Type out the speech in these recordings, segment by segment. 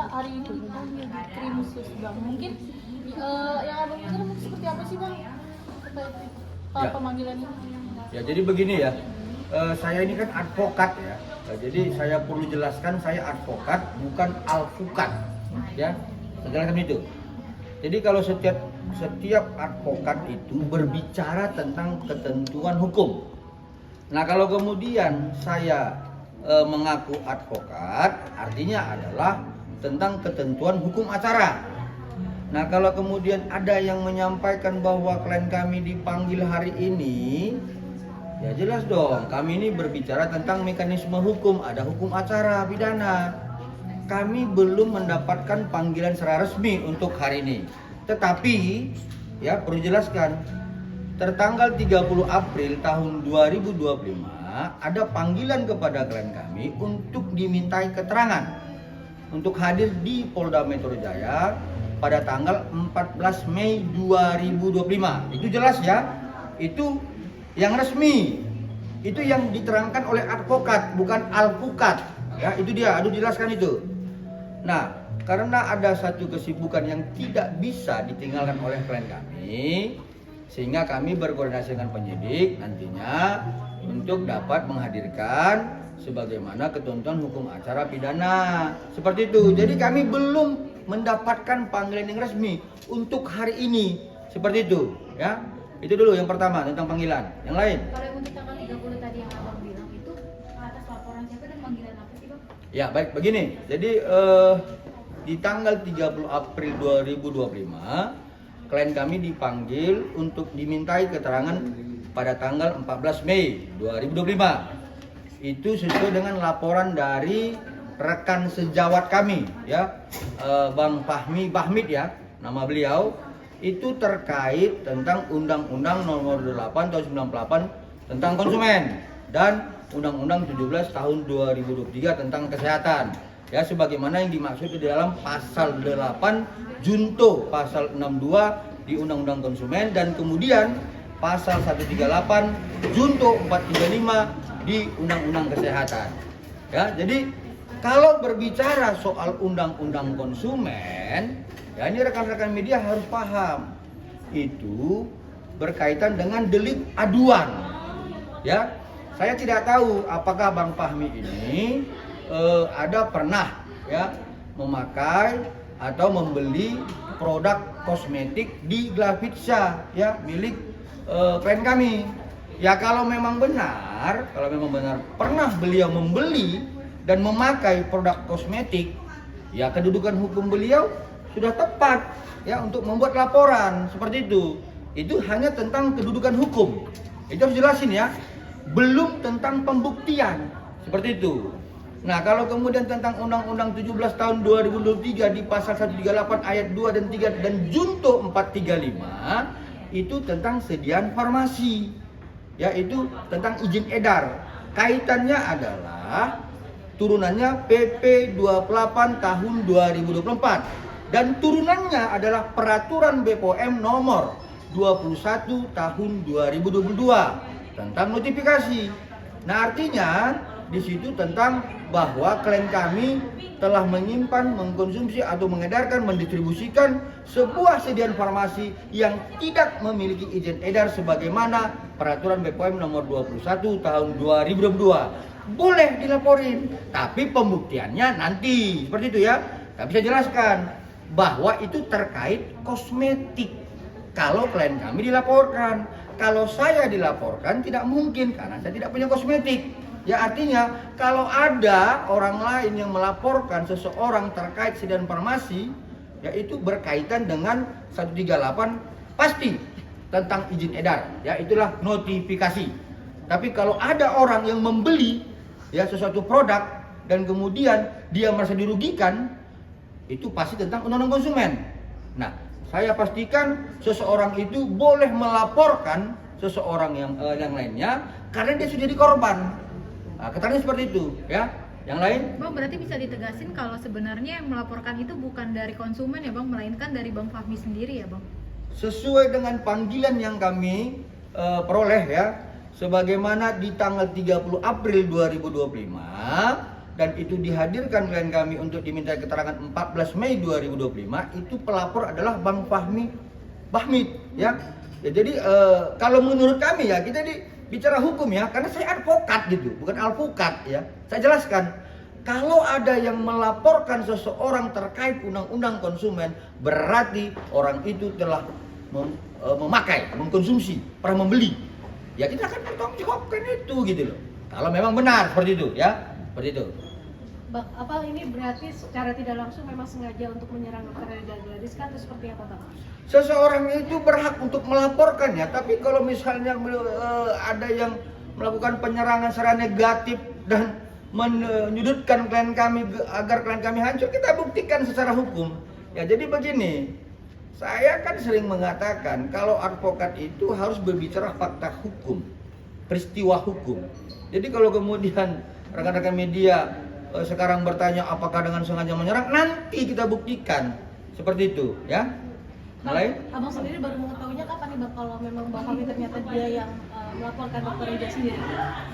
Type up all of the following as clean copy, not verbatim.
hari ini dipanggil di Krimusus Bang. Mungkin yang abang pikir mungkin seperti apa sih Bang terkait Ya. pemanggilan ini? Ya jadi begini ya, saya ini kan advokat ya. Jadi saya perlu jelaskan saya advokat bukan alpukat ya. Saya jelaskan itu. Jadi kalau setiap advokat itu berbicara tentang ketentuan hukum. Nah kalau kemudian saya mengaku advokat, artinya adalah tentang ketentuan hukum acara. Nah kalau kemudian ada yang menyampaikan bahwa klien kami dipanggil hari ini, ya jelas dong, kami ini berbicara tentang mekanisme hukum, ada hukum acara pidana. Kami belum mendapatkan panggilan secara resmi untuk hari ini. Tetapi, ya perlu jelaskan, tertanggal 30 April tahun 2025 ada panggilan kepada klien kami untuk dimintai keterangan untuk hadir di Polda Metro Jaya pada tanggal 14 Mei 2025. Itu jelas ya, itu yang resmi, itu yang diterangkan oleh advokat bukan alpukat ya, itu dia, aduh jelaskan itu. Nah karena ada satu kesibukan yang tidak bisa ditinggalkan oleh klien kami, sehingga kami berkoordinasi dengan penyidik nantinya untuk dapat menghadirkan sebagaimana ketentuan hukum acara pidana seperti itu. Jadi kami belum mendapatkan panggilan yang resmi untuk hari ini seperti itu ya. Itu dulu yang pertama tentang panggilan. Yang lain? Kalau yang untuk tanggal 30 tadi yang abang bilang itu atas laporan siapa dan panggilan apa sih bang? Ya baik begini. Jadi di tanggal 30 April 2025 klien kami dipanggil untuk dimintai keterangan pada tanggal 14 Mei 2025. Itu sesuai dengan laporan dari rekan sejawat kami ya, Bang Fahmi Bahmid ya nama beliau, itu terkait tentang Undang-Undang Nomor 8 Tahun 98 tentang konsumen dan Undang-Undang 17 Tahun 2023 tentang kesehatan ya, sebagaimana yang dimaksud di dalam pasal 8 junto pasal 62 di Undang-Undang Konsumen dan kemudian pasal 138 junto 435 di Undang-Undang Kesehatan ya. Jadi kalau berbicara soal Undang-Undang Konsumen ya, ini rekan-rekan media harus paham, itu berkaitan dengan delik aduan ya. Saya tidak tahu apakah Bang Fahmi ini ada pernah ya memakai atau membeli produk kosmetik di Glavitsa ya milik klien kami. Ya kalau memang benar pernah beliau membeli dan memakai produk kosmetik, ya kedudukan hukum beliau sudah tepat ya untuk membuat laporan seperti itu. Itu hanya tentang kedudukan hukum. Itu harus jelasin ya. Belum tentang pembuktian seperti itu. Nah, kalau kemudian tentang Undang-Undang 17 tahun 2023 di pasal 138 ayat 2 dan 3 dan junto 435 itu tentang sediaan farmasi. Ya, itu tentang izin edar. Kaitannya adalah turunannya PP 28 tahun 2024 dan turunannya adalah peraturan BPOM nomor 21 tahun 2022 tentang notifikasi. Nah, artinya di situ tentang bahwa klien kami telah menyimpan, mengkonsumsi atau mengedarkan, mendistribusikan sebuah sediaan farmasi yang tidak memiliki izin edar sebagaimana peraturan BPOM nomor 21 tahun 2022. Boleh dilaporin, tapi pembuktiannya nanti seperti itu ya. Tapi saya jelaskan bahwa itu terkait kosmetik. Kalau klien kami dilaporkan, kalau saya dilaporkan tidak mungkin karena saya tidak punya kosmetik. Ya artinya kalau ada orang lain yang melaporkan seseorang terkait sediaan farmasi, yaitu berkaitan dengan 138 pasti tentang izin edar. Ya itulah notifikasi. Tapi kalau ada orang yang membeli ya sesuatu produk dan kemudian dia merasa dirugikan, itu pasti tentang undang-undang konsumen. Nah, saya pastikan seseorang itu boleh melaporkan seseorang yang lainnya karena dia sudah jadi korban. Nah, keterangannya seperti itu, ya. Yang lain? Bang, berarti bisa ditegasin kalau sebenarnya yang melaporkan itu bukan dari konsumen ya Bang, melainkan dari Bang Fahmi sendiri ya Bang? Sesuai dengan panggilan yang kami peroleh ya, sebagaimana di tanggal 30 April 2025 dan itu dihadirkan klien kami untuk diminta keterangan 14 Mei 2025, itu pelapor adalah Bang Fahmi Bahmid ya. Ya jadi kalau menurut kami ya, kita bicara hukum ya, karena saya advokat gitu, bukan alpukat ya. Saya jelaskan, kalau ada yang melaporkan seseorang terkait undang-undang konsumen, berarti orang itu telah memakai, mengkonsumsi, pernah membeli. Ya kita akan bertanggungjawabkan itu gitu loh. Kalau memang benar seperti itu ya, seperti itu. Apa ini berarti secara tidak langsung memang sengaja untuk menyerang Dr. Reza Gladys atau seperti apa, Pak? Seseorang itu berhak untuk melaporkannya, tapi kalau misalnya ada yang melakukan penyerangan secara negatif dan menyudutkan klien kami agar klien kami hancur, kita buktikan secara hukum. Ya jadi begini, saya kan sering mengatakan kalau advokat itu harus berbicara fakta hukum, peristiwa hukum. Jadi kalau kemudian rekan-rekan media sekarang bertanya apakah dengan sengaja menyerang, nanti kita buktikan seperti itu ya. Mulai? Abang sendiri baru mengetahuinya kapan nih, Bang, kalau memang Bang Fahmi ternyata dia yang melaporkan Dr. Reza sendiri?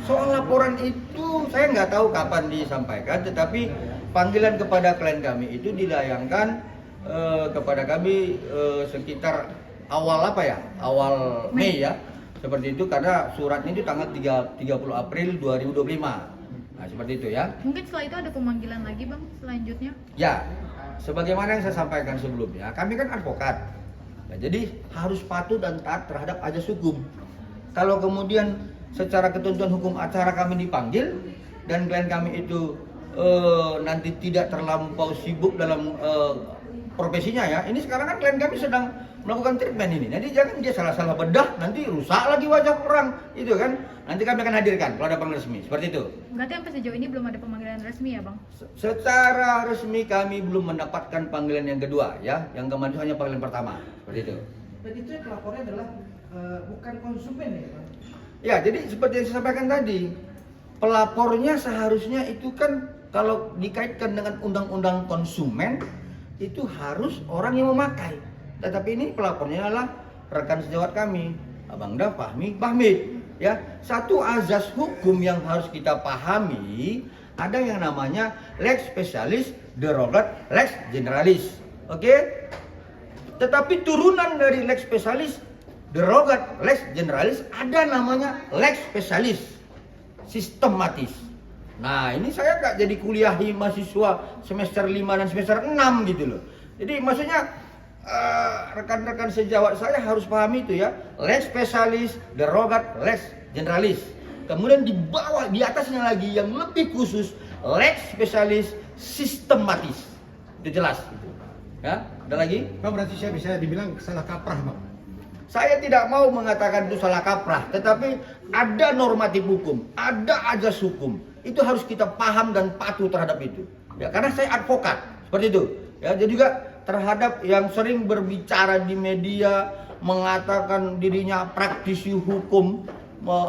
Soal laporan itu saya nggak tahu kapan disampaikan, tetapi panggilan kepada klien kami itu dilayangkan kepada kami sekitar awal awal Mei ya, seperti itu, karena suratnya itu tanggal 30 April 2025. Nah seperti itu ya. Mungkin setelah itu ada pemanggilan lagi Bang selanjutnya? Ya, sebagaimana yang saya sampaikan sebelumnya, kami kan advokat. Nah, jadi harus patuh dan taat terhadap azas hukum. Kalau kemudian secara ketentuan hukum acara kami dipanggil dan klien kami itu nanti tidak terlampau sibuk dalam profesinya ya. Ini sekarang kan klien kami sedang melakukan treatment ini. Jadi jangan dia salah-salah bedah, nanti rusak lagi wajah orang, itu kan. Nanti kami akan hadirkan kalau ada panggilan resmi, seperti itu. Berarti sampai sejauh ini belum ada pemanggilan resmi ya Bang? Secara resmi kami belum mendapatkan panggilan yang kedua ya. Yang kemarin itu hanya panggilan pertama, seperti itu. Dan itu yang pelapornya adalah bukan konsumen ya Pak? Ya, jadi seperti yang saya sampaikan tadi, pelapornya seharusnya itu kan kalau dikaitkan dengan undang-undang konsumen itu harus orang yang memakai. Tetapi ini pelapornya adalah rekan sejawat kami, Abang Fahmi Bahmid. Ya, satu azas hukum yang harus kita pahami, ada yang namanya lex specialis derogat lex generalis. Oke? Tetapi turunan dari lex specialis derogat lex generalis ada namanya lex specialis sistematis. Nah, ini saya nggak jadi kuliahi mahasiswa semester 5 dan semester 6 gitu loh. Jadi maksudnya rekan-rekan sejawat saya harus pahami itu ya, lex specialis derogat lex generalis. Kemudian di bawah, di atasnya lagi yang lebih khusus, lex specialis sistematis. Itu jelas gitu. Ya, ada lagi? Pak, berarti saya bisa dibilang salah kaprah, Bang. Saya tidak mau mengatakan itu salah kaprah, tetapi ada normatif hukum, ada azas hukum. Itu harus kita paham dan patuh terhadap itu. Ya, karena saya advokat, seperti itu. Ya, jadi juga terhadap yang sering berbicara di media mengatakan dirinya praktisi hukum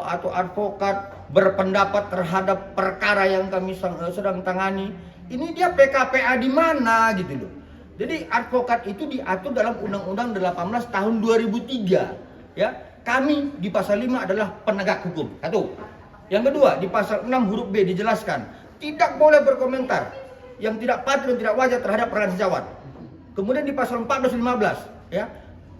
atau advokat, berpendapat terhadap perkara yang kami sedang tangani. Ini dia PKPA di mana gitu loh. Jadi advokat itu diatur dalam Undang-Undang 18 tahun 2003. Ya, kami di pasal 5 adalah penegak hukum. Satu. Yang kedua, di pasal 6 huruf B dijelaskan tidak boleh berkomentar yang tidak patut dan tidak wajar terhadap rekan sejawat. Kemudian di pasal 14 dan 15, ya,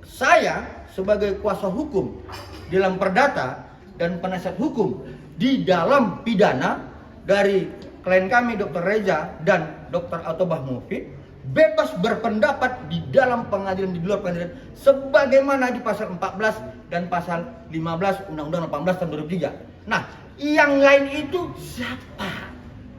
saya sebagai kuasa hukum dalam perdata dan penasihat hukum di dalam pidana dari klien kami Dr. Reza dan Dr. Atobah Mufid bebas berpendapat di dalam pengadilan, di luar pengadilan, sebagaimana di pasal 14 dan pasal 15 Undang-Undang 18 tahun 2003. Nah, yang lain itu siapa?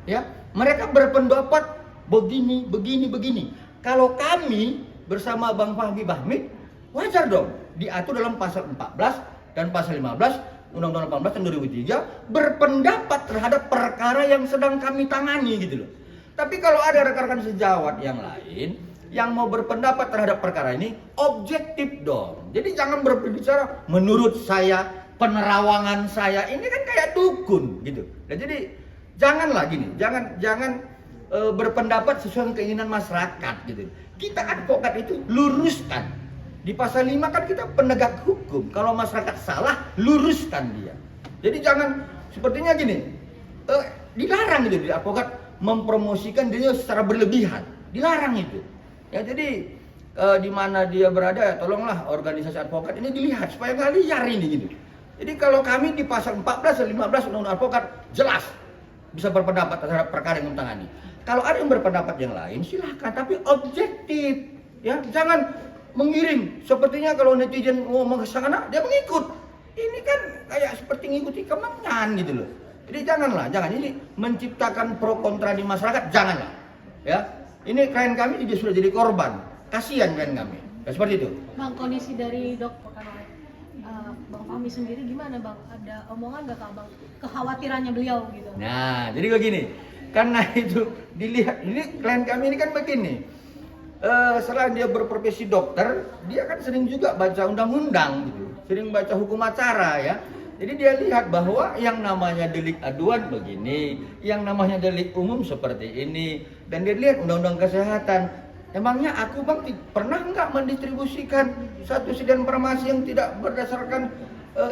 Ya, mereka berpendapat begini, begini, begini. Kalau kami bersama Bang Fahmi Bahmid, wajar dong diatur dalam pasal 14 dan pasal 15 Undang-Undang 18 tahun 2003 berpendapat terhadap perkara yang sedang kami tangani gitu loh. Tapi kalau ada rekan-rekan sejawat yang lain yang mau berpendapat terhadap perkara ini, objektif dong. Jadi jangan berbicara menurut saya, penerawangan saya, ini kan kayak dukun gitu. Nah, jadi janganlah gini, jangan berpendapat sesuai keinginan masyarakat gitu. Kita advokat itu luruskan. Di pasal 5 kan kita penegak hukum. Kalau masyarakat salah, luruskan dia. Jadi jangan sepertinya gini, dilarang gitu di advokat mempromosikan dirinya secara berlebihan. Dilarang itu. Ya jadi di mana dia berada ya tolonglah organisasi advokat ini dilihat supaya nggak liar ini gitu. Jadi kalau kami di pasal 14 dan 15 Undang-Undang Advokat jelas bisa berpendapat terhadap perkara yang ditangani. Kalau ada yang berpendapat yang lain silahkan, tapi objektif, ya jangan mengiring. Sepertinya kalau netizen ngomong ke sana dia mengikut. Ini kan kayak seperti ngikuti kemenyan gitu loh. Jadi jangan ini menciptakan pro kontra di masyarakat, janganlah. Ya, ini klien kami juga sudah jadi korban. Kasihan klien kami. Ya, seperti itu. Bang, kondisi dari Bang Fahmi sendiri gimana Bang? Ada omongan nggak Kak Bang? Kekhawatirannya beliau gitu. Nah, jadi begini. Karena itu dilihat, ini klien kami ini kan begini. Selain dia berprofesi dokter, dia kan sering juga baca undang-undang gitu. Sering baca hukum acara ya. Jadi dia lihat bahwa yang namanya delik aduan begini, yang namanya delik umum seperti ini, dan dia lihat undang-undang kesehatan. Emangnya aku Bang pernah nggak mendistribusikan satu sedan farmasi yang tidak berdasarkan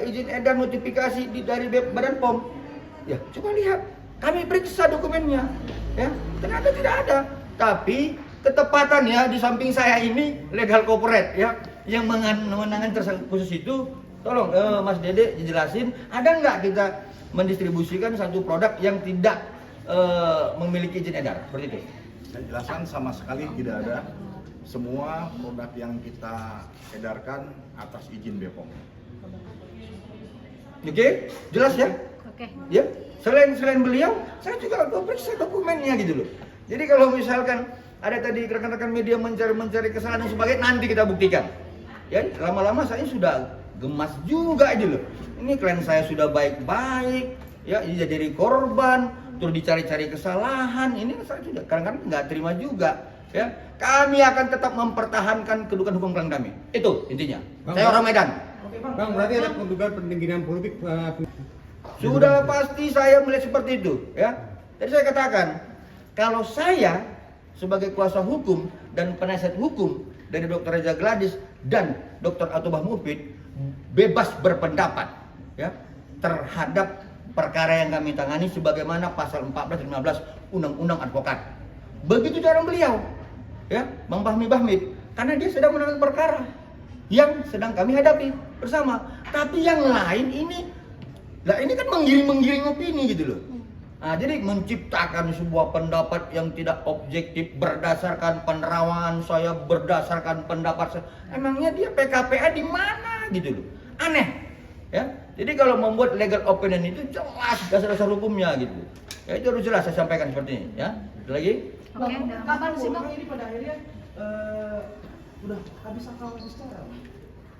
izin edar notifikasi dari Badan POM? Ya, coba lihat. Kami periksa dokumennya. Ya, ternyata tidak ada. Tapi ketepatannya di samping saya ini legal corporate ya, yang menangani tersangka khusus itu. Tolong Mas Dede jelasin, ada nggak kita mendistribusikan satu produk yang tidak memiliki izin edar seperti itu? Saya jelaskan sama sekali tidak ada. Semua produk yang kita edarkan atas izin BPOM. Oke, jelas ya? Oke. Ya, selain beliau, saya juga periksa dokumennya gitu loh. Jadi kalau misalkan ada tadi rekan-rekan media mencari kesalahan dan sebagainya, nanti kita buktikan. Ya, lama-lama saya sudah gemas juga gitu loh. Ini klien saya sudah baik-baik, ya, ini jadi korban, terus dicari-cari kesalahan. Ini saya sudah kadang-kadang nggak terima juga. Ya, kami akan tetap mempertahankan kedudukan hukum klien kami. Itu intinya. Saya orang Medan. Bang, berarti ada dugaan pentinggian politik. Sudah pasti saya melihat seperti itu, ya. Jadi saya katakan, kalau saya sebagai kuasa hukum dan penasihat hukum dari Dr. Reza Gladys dan Dr. Atubah Mufid bebas berpendapat, ya, terhadap perkara yang kami tangani sebagaimana pasal 14 dan 15 Undang-Undang Advokat. Begitu cara beliau, ya, Bang Fahmi Bahmid, karena dia sedang menangani perkara yang sedang kami hadapi bersama. Tapi yang lain ini kan menggiring opini gitu loh. Nah, jadi menciptakan sebuah pendapat yang tidak objektif berdasarkan penerawangan saya, berdasarkan pendapat saya. Emangnya dia PKPA di mana gitu loh. Aneh. Ya. Jadi kalau membuat legal opinion itu jelas dasar-dasar hukumnya gitu. Ya itu harus jelas saya sampaikan seperti ini, ya. Ada lagi? Oke, Kapan sih Bang? Ini pada akhirnya udah habis akal bicara.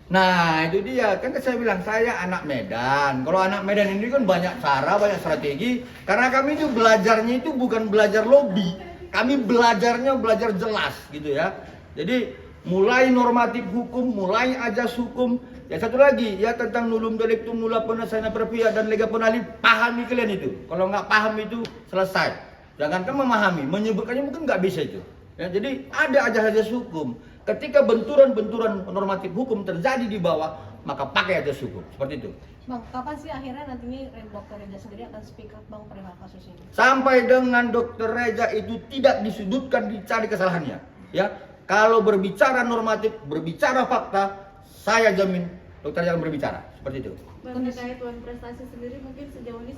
Nah itu dia, kan saya bilang saya anak Medan. Kalau anak Medan ini kan banyak cara, banyak strategi. Karena kami itu belajarnya itu bukan belajar lobby, kami belajar jelas gitu ya. Jadi mulai normatif hukum, mulai ajas hukum. Ya satu lagi, ya tentang nulum delictum nulla poensa perpia dan lega penali, pahami kalian itu. Kalau nggak paham itu selesai. Jangankan memahami, menyebutkannya mungkin nggak bisa itu. Ya, jadi ada ajas hukum. Ketika benturan-benturan normatif hukum terjadi di bawah, maka pakai ajas hukum. Seperti itu. Bang, kapan sih akhirnya nantinya Dr. Reza sendiri akan speak up Bang perihal kasus ini? Sampai dengan Dr. Reza itu tidak disudutkan, dicari kesalahannya. Ya, kalau berbicara normatif, berbicara fakta, saya jamin Dr. Reza akan berbicara. Seperti itu. Bang, terkait uang prestasi sendiri mungkin sejauh ini